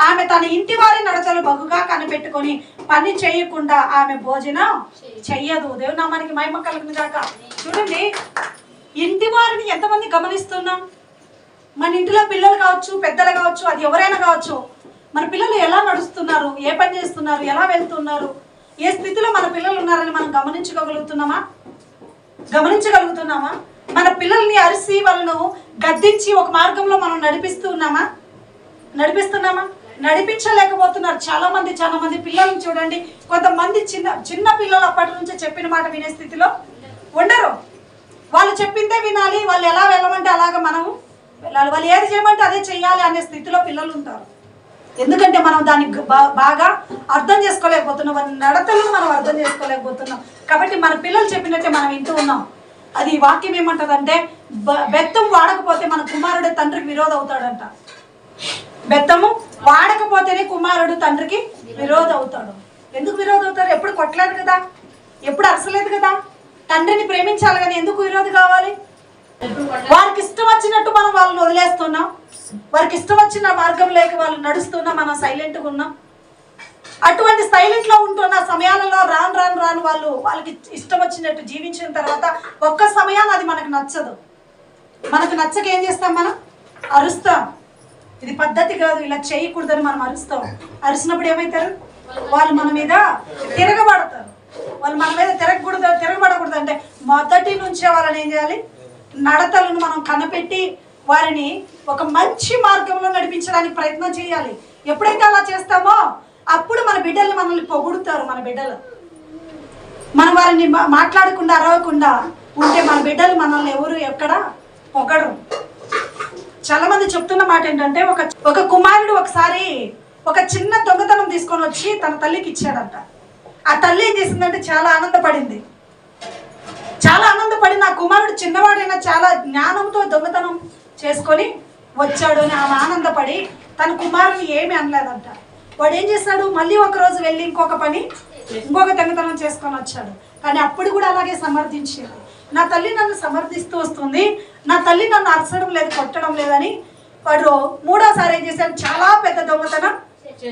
ఆమె తన ఇంటి వారి నడచలు బహుగా కనిపెట్టుకొని పని చేయకుండా ఆమె భోజనం చెయ్యదు. దేవుని నామానికి మహిమ కలుగును గాక. చూడండి, ఇంటి వారిని ఎంతమంది గమనిస్తున్నాం? మన ఇంటిలో పిల్లలు కావచ్చు, పెద్దలు కావచ్చు, అది ఎవరైనా కావచ్చు, మన పిల్లలు ఎలా నడుస్తున్నారు, ఏ పని చేస్తున్నారు, ఎలా వెళ్తున్నారు, ఏ స్థితిలో మన పిల్లలు ఉన్నారని మనం గమనించగలుగుతున్నామా? మన పిల్లల్ని అరిసి వాళ్ళను గద్దించి ఒక మార్గంలో మనం నడిపిస్తున్నామా? నడిపించలేకపోతున్నారు. చాలా మంది పిల్లల్ని చూడండి. కొంతమంది చిన్న పిల్లలు అప్పటి నుంచే చెప్పిన మాట వినే స్థితిలో ఉండరు. వాళ్ళు చెప్పిందే వినాలి, వాళ్ళు ఎలా వెళ్ళమంటే అలాగ మనం వెళ్ళాలి, వాళ్ళు ఏది చేయమంటే అదే చెయ్యాలి అనే స్థితిలో పిల్లలు ఉంటారు. ఎందుకంటే మనం దాన్ని బాగా అర్థం చేసుకోలేకపోతున్నాం, వారి నడతలను మనం అర్థం చేసుకోలేకపోతున్నాం. కాబట్టి మన పిల్లలు చెప్పినట్టే మనం వింటూ ఉన్నాం. అది వాక్యం ఏమంటదంటే, బెత్తం వాడకపోతే మన కుమారుడు తండ్రికి విరోధం అవుతాడంట. బెత్తము వాడకపోతేనే కుమారుడు తండ్రికి విరోధం అవుతాడు. ఎందుకు విరోధం అవుతారు? ఎప్పుడు కొట్టలేదు కదా, ఎప్పుడు అరసలేదు కదా. తండ్రిని ప్రేమించాలి కానీ ఎందుకు విరోధి కావాలి? వారికి ఇష్టం వచ్చినట్టు మనం వాళ్ళని వదిలేస్తున్నాం, వారికి ఇష్టం వచ్చిన మార్గం లేక వాళ్ళు నడుస్తున్నాం, మనం సైలెంట్గా ఉన్నాం. అటువంటి సైలెంట్ లో ఉంటున్న సమయాలలో రాను వాళ్ళకి ఇష్టం వచ్చినట్టు జీవించిన తర్వాత ఒక్క సమయాన్ని అది మనకు నచ్చదు. మనకు నచ్చక ఏం చేస్తాం? మనం అరుస్తాం. ఇది పద్ధతి కాదు, ఇలా చేయకూడదని మనం అరుస్తాం. అరిసినప్పుడు ఏమవుతారు? వాళ్ళు మన మీద తిరగబడతారు. వాళ్ళు మన మీద తిరగబడకూడదు అంటే మొదటి నుంచే వాళ్ళని ఏం చేయాలి? నడతలను మనం కనిపెట్టి వారిని ఒక మంచి మార్గంలో నడిపించడానికి ప్రయత్నం చేయాలి. ఎప్పుడైతే అలా చేస్తామో అప్పుడు మన బిడ్డలు మనల్ని పొగుడుతారు. మన బిడ్డలు మనం వారిని మాట్లాడకుండా అరవకుండా ఉంటే మన బిడ్డలు మనల్ని ఎవరు ఎక్కడ పొగడరు. చాలా మంది చెప్తున్న మాట ఏంటంటే, ఒక కుమారుడు ఒకసారి ఒక చిన్న దొంగతనం తీసుకొని వచ్చి తన తల్లికి ఇచ్చాడంట. ఆ తల్లి ఏం చేసిందంటే చాలా ఆనందపడింది. నా కుమారుడు చిన్నవాడైనా చాలా జ్ఞానంతో దొంగతనం చేసుకొని వచ్చాడు అని ఆమె ఆనందపడి తన కుమారుని ఏమి అనలేదంట. వాడు ఏం చేశాడు? మళ్ళీ ఒక రోజు వెళ్ళి ఇంకొక దొంగతనం చేసుకొని వచ్చాడు. కానీ అప్పుడు కూడా అలాగే సమర్థించింది. నా తల్లి నన్ను సమర్థిస్తూ వస్తుంది, నా తల్లి నన్ను అరచడం లేదు, కొట్టడం లేదని వాడు మూడోసారి ఏం చేశాడు? చాలా పెద్ద దొంగతనం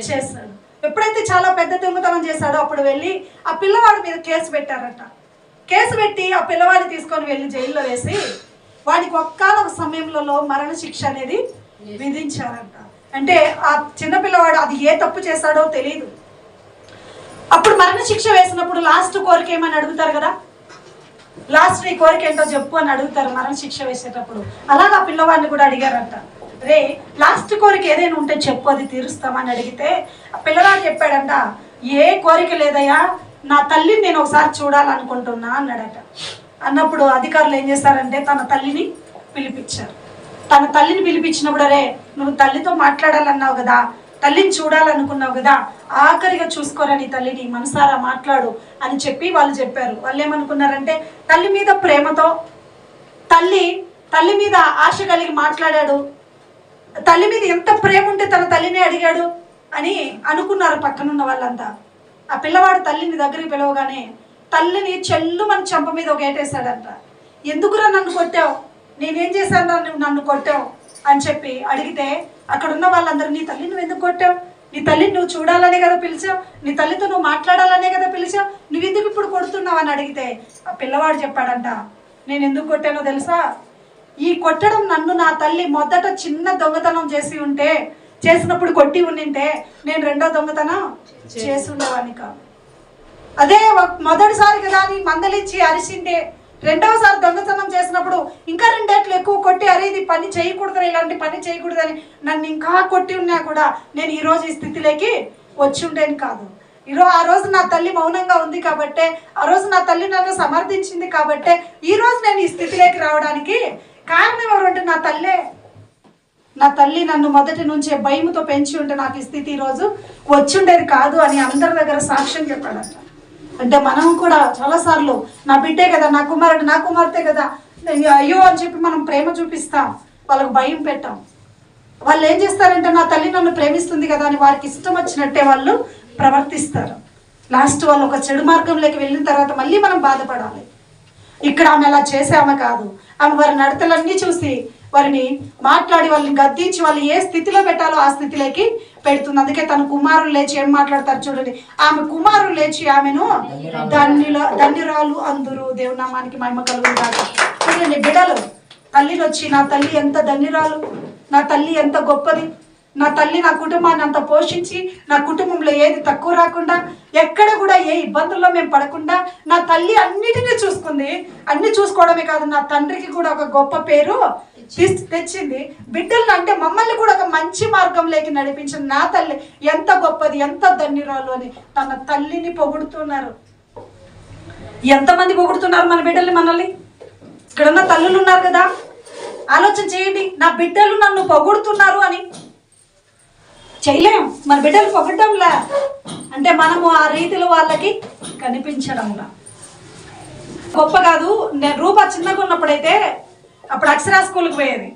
చేశాడు. ఎప్పుడైతే చాలా పెద్ద దొంగతనం చేశాడో అప్పుడు వెళ్ళి ఆ పిల్లవాడి మీద కేసు పెట్టారట. కేసు పెట్టి ఆ పిల్లవాడిని తీసుకొని వెళ్ళి జైల్లో వేసి వాడికి ఒక్కానొక సమయంలో మరణ శిక్ష అనేది విధించారంట. అంటే ఆ చిన్నపిల్లవాడు అది ఏ తప్పు చేశాడో తెలియదు. అప్పుడు మరణ శిక్ష వేసినప్పుడు లాస్ట్ కోరిక ఏమని అడుగుతారు కదా, లాస్ట్ నీ కోరిక ఏంటో చెప్పు అని అడుగుతారు మరణ శిక్ష వేసేటప్పుడు. అలాగా పిల్లవాడిని కూడా అడిగారంట, రే లాస్ట్ కోరిక ఏదైనా ఉంటే చెప్పు, అది తీరుస్తామని అడిగితే ఆ పిల్లవాడు చెప్పాడంట, ఏ కోరిక లేదయ్యా, నా తల్లిని నేను ఒకసారి చూడాలనుకుంటున్నా అన్నాడట. అన్నప్పుడు అధికారులు ఏం చేశారంటే తన తల్లిని పిలిపించారు. తన తల్లిని పిలిపించినప్పుడు, అరే నువ్వు తల్లితో మాట్లాడాలన్నావు కదా, తల్లిని చూడాలనుకున్నావు కదా, ఆఖరిగా చూసుకోరా నీ తల్లిని, మనసారా మాట్లాడు అని చెప్పి వాళ్ళు చెప్పారు. వాళ్ళు ఏమనుకున్నారంటే తల్లి మీద ప్రేమతో తల్లి మీద ఆశ కలిగి మాట్లాడాడు, తల్లి మీద ఎంత ప్రేమ ఉంటే తన తల్లిని అడిగాడు అని అనుకున్నారు పక్కనున్న వాళ్ళంతా. ఆ పిల్లవాడు తల్లిని దగ్గరికి పిలవగానే తల్లిని చెల్లు మన చెంప మీద ఒక ఏటేశాడంట. ఎందుకురా నన్ను కొట్టావు, నేనేం చేశాను రా నువ్వు నన్ను కొట్టావు అని చెప్పి అడిగితే అక్కడ ఉన్న వాళ్ళందరూ, నీ తల్లిని నువ్వు ఎందుకు కొట్టావు, నీ తల్లిని నువ్వు చూడాలనే కదా పిలిచావు, నీ తల్లితో నువ్వు మాట్లాడాలనే కదా పిలిచావు, నువ్వు ఎందుకు ఇప్పుడు కొడుతున్నావు అని అడిగితే ఆ పిల్లవాడు చెప్పాడంట, నేను ఎందుకు కొట్టానో తెలుసా, ఈ కొట్టడం నన్ను నా తల్లి మొదట చిన్న దొంగతనం చేసినప్పుడు కొట్టి ఉండింటే నేను రెండో దొంగతనం చేసి ఉండేవాడిని కాదు. అదే మొదటిసారి కదా అని మందలిచ్చి అరిసింటే రెండవసారి దొంగతనం చేసినప్పుడు ఇంకా రెండేట్లు ఎక్కువ కొట్టి, అరే ఇది పని చేయకూడదు, ఇలాంటి పని చేయకూడదని నన్ను ఇంకా కొట్టి ఉన్నా కూడా నేను ఈరోజు ఈ స్థితిలోకి వచ్చి ఉండేది కాదు. ఆ రోజు నా తల్లి మౌనంగా ఉంది కాబట్టే, ఆ రోజు నా తల్లి నన్ను సమర్థించింది కాబట్టే ఈరోజు నేను ఈ స్థితిలోకి రావడానికి కారణం ఎవరంటే నా తల్లి నన్ను మొదటి నుంచే భయముతో పెంచి ఉంటే నాకు ఈ స్థితి ఈరోజు వచ్చి ఉండేది కాదు అని అందరి దగ్గర సాక్ష్యం చెప్పాడంట. అంటే మనం కూడా చాలాసార్లు నా బిడ్డే కదా, నా కుమారుడు నా కుమార్తె కదా, అయ్యో అని చెప్పి మనం ప్రేమ చూపిస్తాం, వాళ్ళకు భయం పెట్టాం. వాళ్ళు ఏం చేస్తారంటే నా తల్లి నన్ను ప్రేమిస్తుంది కదా అని వారికి ఇష్టం వచ్చినట్టే వాళ్ళు ప్రవర్తిస్తారు. లాస్ట్ వాళ్ళు ఒక చెడు మార్గంలోకి వెళ్ళిన తర్వాత మళ్ళీ మనం బాధపడాలి. ఇక్కడ ఆమె అలా చేసామె కాదు, ఆమె వారి నడతలన్నీ చూసి వారిని మాట్లాడి వాళ్ళని గద్దించి వాళ్ళు ఏ స్థితిలో పెట్టాలో ఆ స్థితిలోకి పెడుతుంది. అందుకే తన కుమారులు లేచి ఏం మాట్లాడతారు చూడండి, ఆమె కుమారులు లేచి ఆమెను ధన్యురాలు అందురు. దేవుని నామానికి మహిమ కలుగును గాక. చూడండి బిడ్డలు, తల్లిని వచ్చి నా తల్లి ఎంత ధన్యురాలు, నా తల్లి ఎంత గొప్పది, నా తల్లి నా కుటుంబాన్ని అంత పోషించి నా కుటుంబంలో ఏది తక్కువ రాకుండా, ఎక్కడ కూడా ఏ ఇబ్బందుల్లో మేము పడకుండా నా తల్లి అన్నిటినీ చూసుకుంది. అన్ని చూసుకోవడమే కాదు, నా తండ్రికి కూడా ఒక గొప్ప పేరు తెచ్చింది. బిడ్డలను అంటే మమ్మల్ని కూడా ఒక మంచి మార్గంలోకి నడిపించిన నా తల్లి ఎంత గొప్పది, ఎంత ధన్యురాలు అని తన తల్లిని పొగుడుతున్నారు. ఎంతమంది పొగుడుతున్నారు మన బిడ్డల్ని, మనల్ని? ఇక్కడున్న తల్లులు ఉన్నారు కదా, ఆలోచన చేయండి. నా బిడ్డలు నన్ను పొగుడుతున్నారు అని చేయలేం. మన బిడ్డలు పొగడంలా అంటే మనము ఆ రీతిలో వాళ్ళకి కనిపించడంలా. గొప్ప కాదు. నేను రూప చిన్నగా ఉన్నప్పుడైతే అప్పుడు అక్షరా స్కూల్కి పోయేది.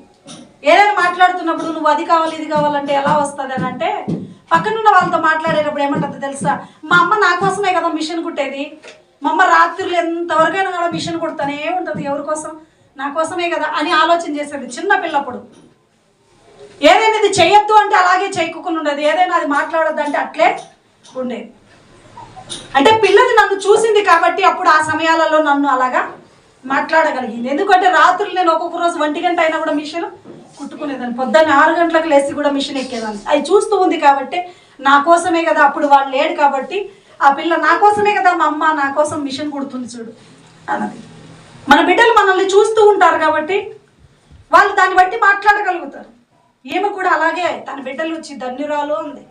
ఏదైనా మాట్లాడుతున్నప్పుడు నువ్వు అది కావాలి ఇది కావాలంటే ఎలా వస్తుంది అని అంటే, పక్కనున్న వాళ్ళతో మాట్లాడేటప్పుడు ఏమంటుంది తెలుసా, మా అమ్మ నా కోసమే కదా మిషన్ కుట్టేది, మా అమ్మ రాత్రులు ఎంతవరకైనా కూడా మిషన్ కుడతానే ఉంటుంది, ఎవరి కోసం? నా కోసమే కదా అని ఆలోచన చేసేది చిన్న పిల్లప్పుడు. ఏదైనా ఇది చేయొద్దు అంటే అలాగే చేయకుండా ఉండేది, ఏదైనా అది మాట్లాడొద్దు అంటే అట్లే ఉండేది. అంటే పిల్లది నన్ను చూసింది కాబట్టి అప్పుడు ఆ సమయాలలో నన్ను అలాగా మాట్లాడగలిగింది. ఎందుకంటే రాత్రులు నేను ఒక్కొక్క రోజు 1 గంట అయినా కూడా మిషన్ కుట్టుకునేదాన్ని, పొద్దున్న 6 గంటలకు లేచి కూడా మిషన్ ఎక్కేదాన్ని. అది చూస్తూ ఉంది కాబట్టి నా కోసమే కదా, అప్పుడు వాడు లేడు కాబట్టి ఆ పిల్ల నా కోసమే కదా మా అమ్మ నా కోసం మిషన్ కుడుతుంది చూడు అన్నది. మన బిడ్డలు మనల్ని చూస్తూ ఉంటారు కాబట్టి వాళ్ళు దాన్ని బట్టి మాట్లాడగలుగుతారు. ఈమె కూడా అలాగే తన బిడ్డలు వచ్చి ధన్యురాలు ఉంది.